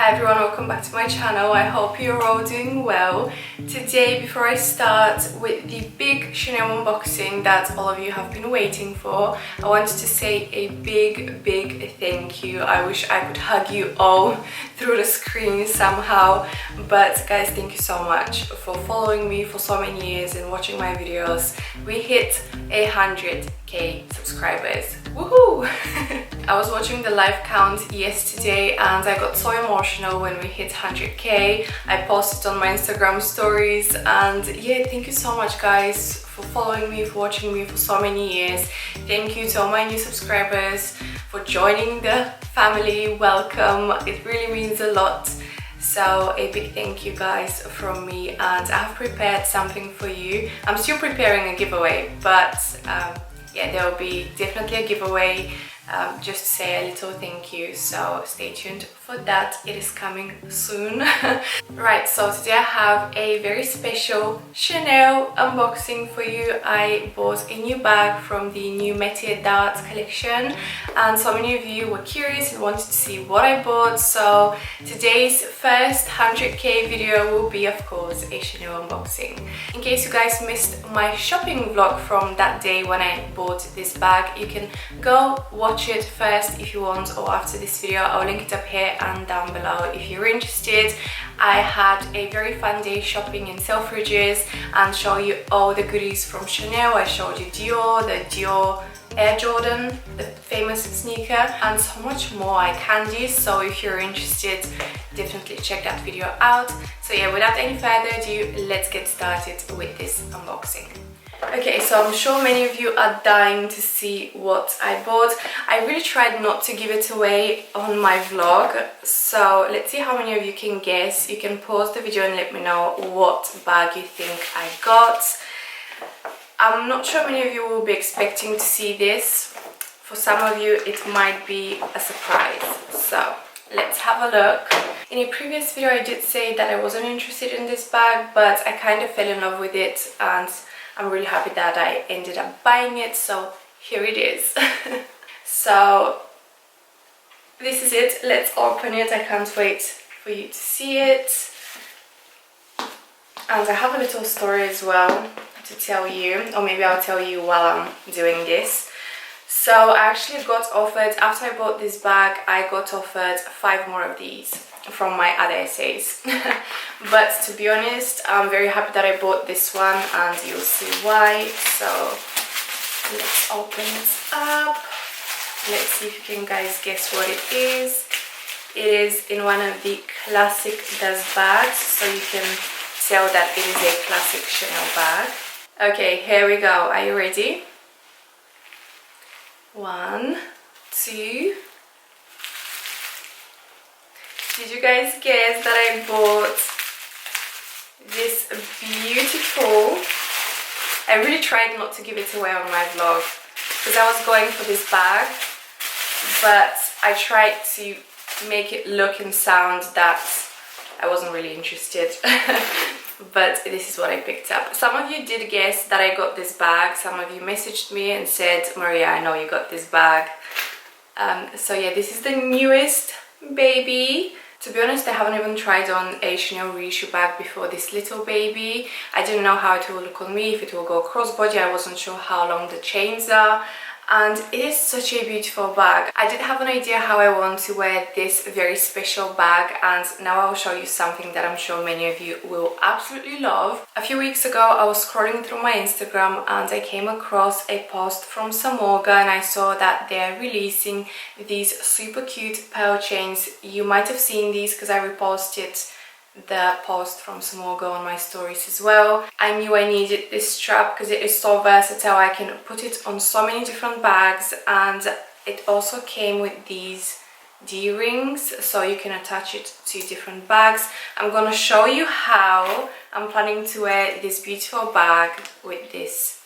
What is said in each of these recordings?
Hi everyone, welcome back to my channel. I hope you're all doing well. Today, before I start with the big Chanel unboxing that all of you have been waiting for, I wanted to say a big thank you. I wish I could hug you all through the screen somehow, but guys, thank you so much for following me for so many years and watching my videos. We hit 100k subscribers. Woohoo! I was watching the live count yesterday and I got so emotional when we hit 100k. I posted on my Instagram stories, and yeah, thank you so much guys for following me, for watching me for so many years. Thank you to all my new subscribers for joining the family. Welcome, it really means a lot. So a big thank you guys from me, and I have prepared something for you. I'm still preparing a giveaway, but yeah, there will be definitely a giveaway, just to say a little thank you, so stay tuned for that. It is coming soon. Right, so today I have a very special Chanel unboxing for you. I bought a new bag from the new Métiers collection, and so many of you were curious and wanted to see what I bought, so today's first 100k video will be, of course, a Chanel unboxing. In case you guys missed my shopping vlog from that day when I bought this bag, you can go watch it first if you want, or after this video. I'll link it up here and down below if you're interested. I had a very fun day shopping in Selfridges and show you all the goodies from Chanel. I showed you Dior, the Dior Air Jordan, the famous sneaker, and so much more, like candies. So if you're interested, definitely check that video out. So yeah, without any further ado, let's get started with this unboxing. Okay, so I'm sure many of you are dying to see what I bought. I really tried not to give it away on my vlog, so let's see how many of you can guess. You can pause the video and let me know what bag you think I got. I'm not sure many of you will be expecting to see this. For some of you it might be a surprise, so let's have a look. In a previous video I did say that I wasn't interested in this bag, but I kind of fell in love with it and I'm really happy that I ended up buying it, so here it is. So this is it. Let's open it. I can't wait for you to see it. And I have a little story as well to tell you, or maybe I'll tell you while I'm doing this. So I actually got offered, after I bought this bag, I got offered 5 more of these from my other essays. But to be honest, I'm very happy that I bought this one, and you'll see why. So let's open it up. Let's see if you can guys guess what it is. It is in one of the classic dust bags, so you can tell that it is a classic Chanel bag. Okay, here we go. Are you ready? 1, 2. Did you guys guess that I bought this beautiful... I really tried not to give it away on my vlog because I was going for this bag, but I tried to make it look and sound that I wasn't really interested. But this is what I picked up. Some of you did guess that I got this bag. Some of you messaged me and said, Maria, I know you got this bag. So yeah, this is the newest baby. To be honest, I haven't even tried on a Chanel reissue bag before this little baby. I didn't know how it will look on me, if it will go crossbody. I wasn't sure how long the chains are. And it is such a beautiful bag. I did have an idea how I want to wear this very special bag, and now I'll show you something that I'm sure many of you will absolutely love. A few weeks ago I was scrolling through my Instagram and I came across a post from Samorga, and I saw that they're releasing these super cute pearl chains. You might have seen these because I reposted the post from Samorga on my stories as well. I knew I needed this strap because it is so versatile. I can put it on so many different bags, and it also came with these D-rings, so you can attach it to different bags. I'm gonna show you how I'm planning to wear this beautiful bag with this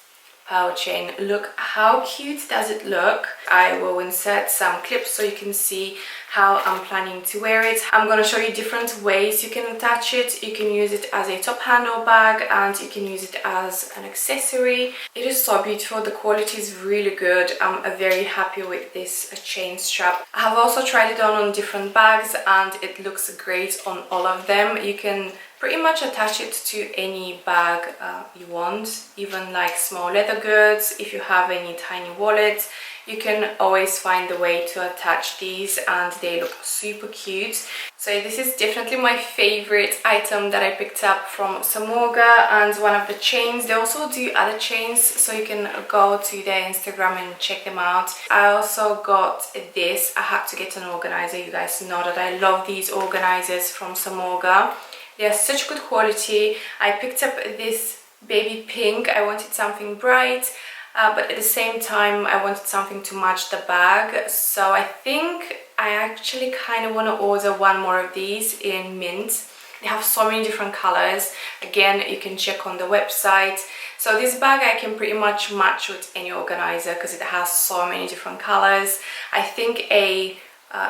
pearl chain. Look how cute does it look. I will insert some clips so you can see how I'm planning to wear it. I'm going to show you different ways you can attach it. You can use it as a top handle bag and you can use it as an accessory. It is so beautiful. The quality is really good. I'm very happy with this chain strap. I have also tried it on different bags and it looks great on all of them. You can pretty much attach it to any bag you want, even like small leather goods. If you have any tiny wallets, you can always find a way to attach these and they look super cute. So this is definitely my favorite item that I picked up from Samorga, and one of the chains. They also do other chains, so you can go to their Instagram and check them out. I also got this. I had to get an organizer. You guys know that I love these organizers from Samorga. They are such good quality. I picked up this baby pink. I wanted something bright, but at the same time I wanted something to match the bag. So I think I actually kind of want to order one more of these in mint. They have so many different colors. Again, you can check on the website. So this bag I can pretty much match with any organizer because it has so many different colors. I think a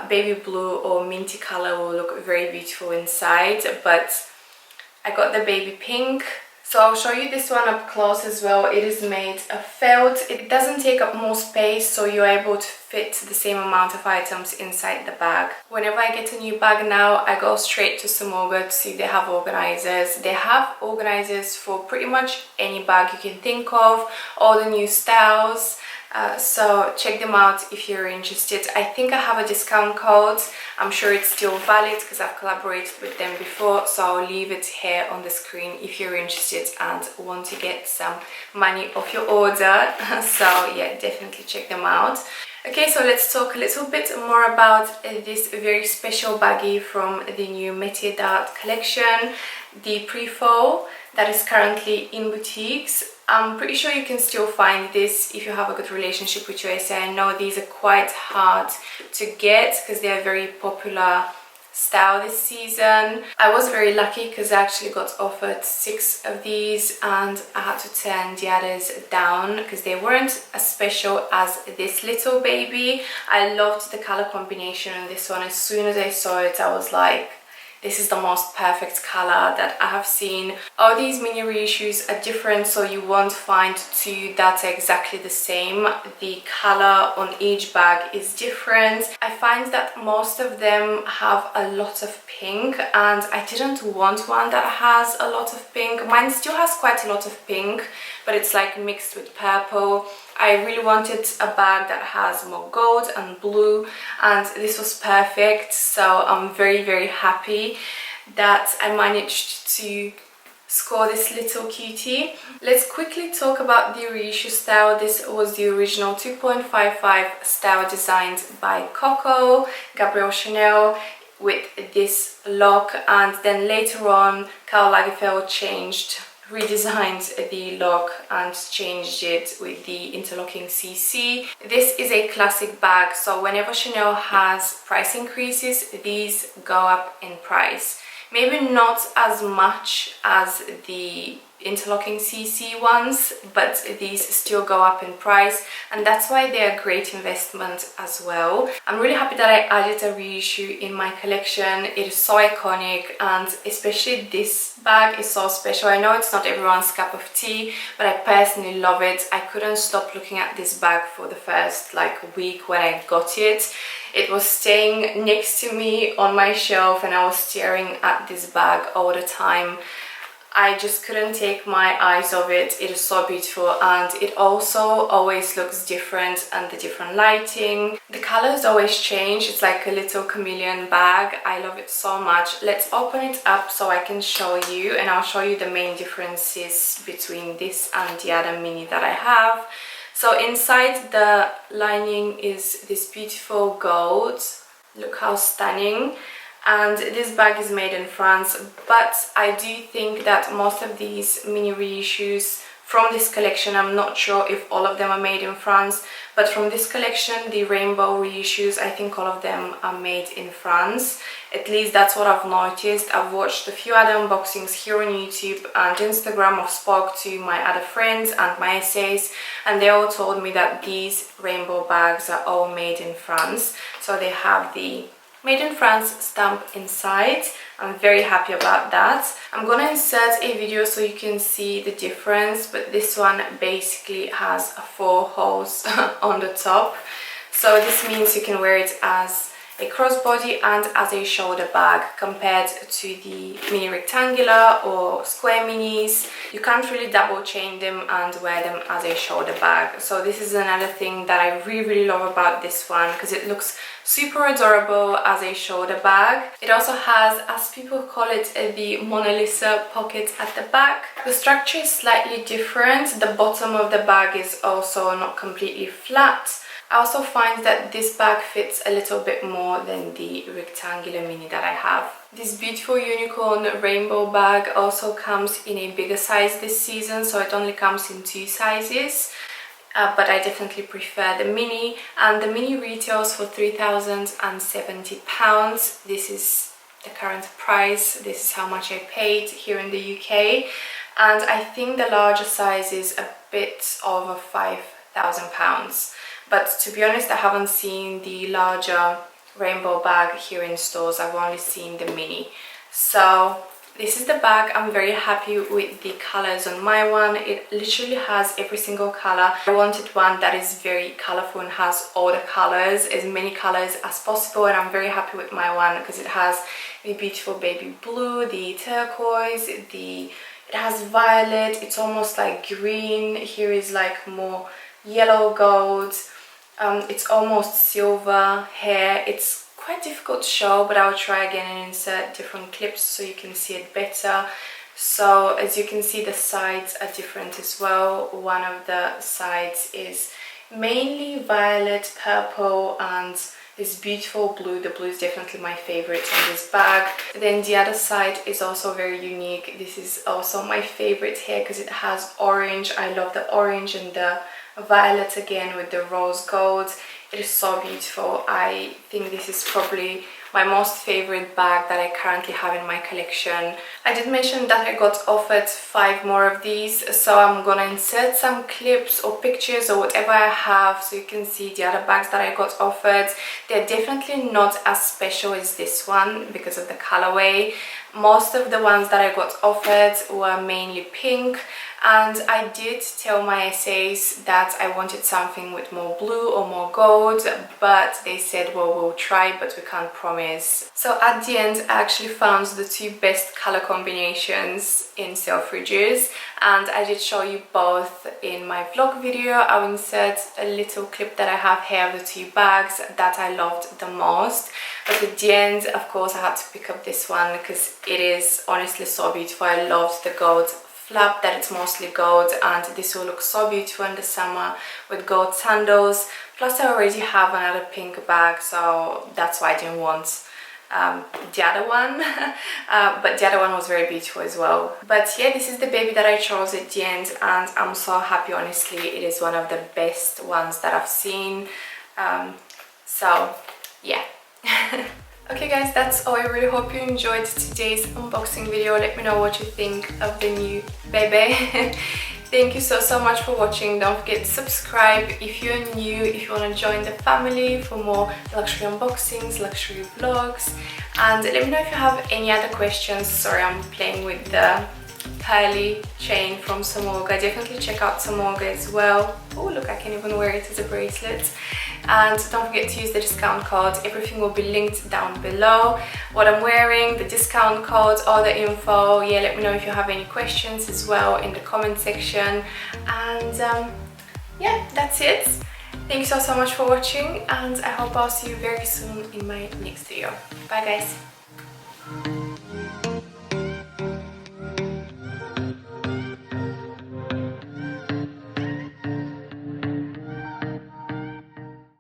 baby blue or minty color will look very beautiful inside, but I got the baby pink. So I'll show you this one up close as well. It is made of felt. It doesn't take up more space, so you're able to fit the same amount of items inside the bag. Whenever I get a new bag now, I go straight to Samorga to see if they have organizers. They have organizers for pretty much any bag you can think of, all the new styles. So check them out if you're interested. I think I have a discount code. I'm sure it's still valid because I've collaborated with them before, so I'll leave it here on the screen if you're interested and want to get some money off your order. So yeah, definitely check them out. Okay, so let's talk a little bit more about this very special baggie from the new Métiers collection, the pre-fall that is currently in boutiques. I'm pretty sure you can still find this if you have a good relationship with USA. I know these are quite hard to get because they are very popular style this season. I was very lucky because I actually got offered 6 of these and I had to turn the others down because they weren't as special as this little baby. I loved the color combination on this one. As soon as I saw it, I was like, this is the most perfect color that I have seen. All these mini reissues are different, so you won't find 2 that are exactly the same. The color on each bag is different. I find that most of them have a lot of pink, and I didn't want one that has a lot of pink. Mine still has quite a lot of pink, but it's like mixed with purple. I really wanted a bag that has more gold and blue, and this was perfect. So I'm very, very happy that I managed to score this little cutie. Let's quickly talk about the reissue style. This was the original 2.55 style designed by Coco Gabrielle Chanel with this lock, and then later on Karl Lagerfeld redesigned the lock and changed it with the interlocking CC. This is a classic bag, so whenever Chanel has price increases, these go up in price. Maybe not as much as the interlocking CC ones, but these still go up in price, and that's why they're a great investment as well. I'm really happy that I added a reissue in my collection. It is so iconic, and especially this bag is so special. I know it's not everyone's cup of tea, but I personally love it. I couldn't stop looking at this bag for the first week when I got it. It was staying next to me on my shelf and I was staring at this bag all the time. I just couldn't take my eyes off it. It is so beautiful, and it also always looks different and the different lighting. The colors always change. It's like a little chameleon bag. I love it so much. Let's open it up so I can show you, and I'll show you the main differences between this and the other mini that I have. So inside the lining is this beautiful gold. Look how stunning. And this bag is made in France, but I do think that most of these mini reissues from this collection, I'm not sure if all of them are made in France, but from this collection, the rainbow reissues, I think all of them are made in France. At least that's what I've noticed. I've watched a few other unboxings here on YouTube and Instagram. I've spoke to my other friends and my essays, and they all told me that these rainbow bags are all made in France. So they have the Made in France stamp inside. I'm very happy about that. I'm gonna insert a video so you can see the difference, but this one basically has 4 holes on the top. So this means you can wear it as a crossbody and as a shoulder bag compared to the mini rectangular or square minis. You can't really double chain them and wear them as a shoulder bag. So this is another thing that I really love about this one, because it looks super adorable as a shoulder bag. It also has, as people call it, the Mona Lisa pocket at the back. The structure is slightly different. The bottom of the bag is also not completely flat. I also find that this bag fits a little bit more than the rectangular mini that I have. This beautiful unicorn rainbow bag also comes in a bigger size this season, so it only comes in 2 sizes. But I definitely prefer the mini, and the mini retails for £3,070. This is the current price. This is how much I paid here in the UK, and I think the larger size is a bit over £5,000. But to be honest, I haven't seen the larger rainbow bag here in stores. I've only seen the mini. So this is the bag. I'm very happy with the colors on my one. It literally has every single color. I wanted one that is very colorful and has all the colors, as many colors as possible, and I'm very happy with my one because it has the beautiful baby blue, the turquoise, it has violet, it's almost like green. Here is like more yellow gold. It's almost silver here. It's quite difficult to show, but I'll try again and insert different clips so you can see it better. So as you can see, the sides are different as well. One of the sides is mainly violet, purple, and this beautiful blue. The blue is definitely my favorite on this bag. Then the other side is also very unique. This is also my favorite here because it has orange. I love the orange and the violet again with the rose gold. It is so beautiful. I think this is probably my most favorite bag that I currently have in my collection. I did mention that I got offered 5 more of these, so I'm gonna insert some clips or pictures or whatever I have so you can see the other bags that I got offered. They're definitely not as special as this one because of the colorway. Most of the ones that I got offered were mainly pink, and I did tell my essays that I wanted something with more blue or more gold, but they said, well, we'll try, but we can't promise. So at the end, I actually found the 2 best color combinations in Selfridges, and I did show you both in my vlog video. I'll insert a little clip that I have here of the 2 bags that I loved the most. But at the end, of course, I had to pick up this one because it is honestly so beautiful. I loved the gold flap, that it's mostly gold, and this will look so beautiful in the summer with gold sandals. Plus I already have another pink bag, so that's why I didn't want the other one. But the other one was very beautiful as well. But yeah, this is the baby that I chose at the end, and I'm so happy. Honestly, it is one of the best ones that I've seen. So yeah. Okay guys, that's all. I really hope you enjoyed today's unboxing video. Let me know what you think of the new baby. Thank you so much for watching. Don't forget to subscribe if you're new, if you want to join the family for more luxury unboxings, luxury vlogs. And let me know if you have any other questions. Sorry, I'm playing with the pearly chain from Samorga. Definitely check out Samorga as well. Oh look, I can even wear it as a bracelet. And don't forget to use the discount code. Everything will be linked down below. What I'm wearing, the discount code, all the info. Yeah, let me know if you have any questions as well in the comment section. And yeah, that's it. Thank you so much for watching, and I hope I'll see you very soon in my next video. Bye guys.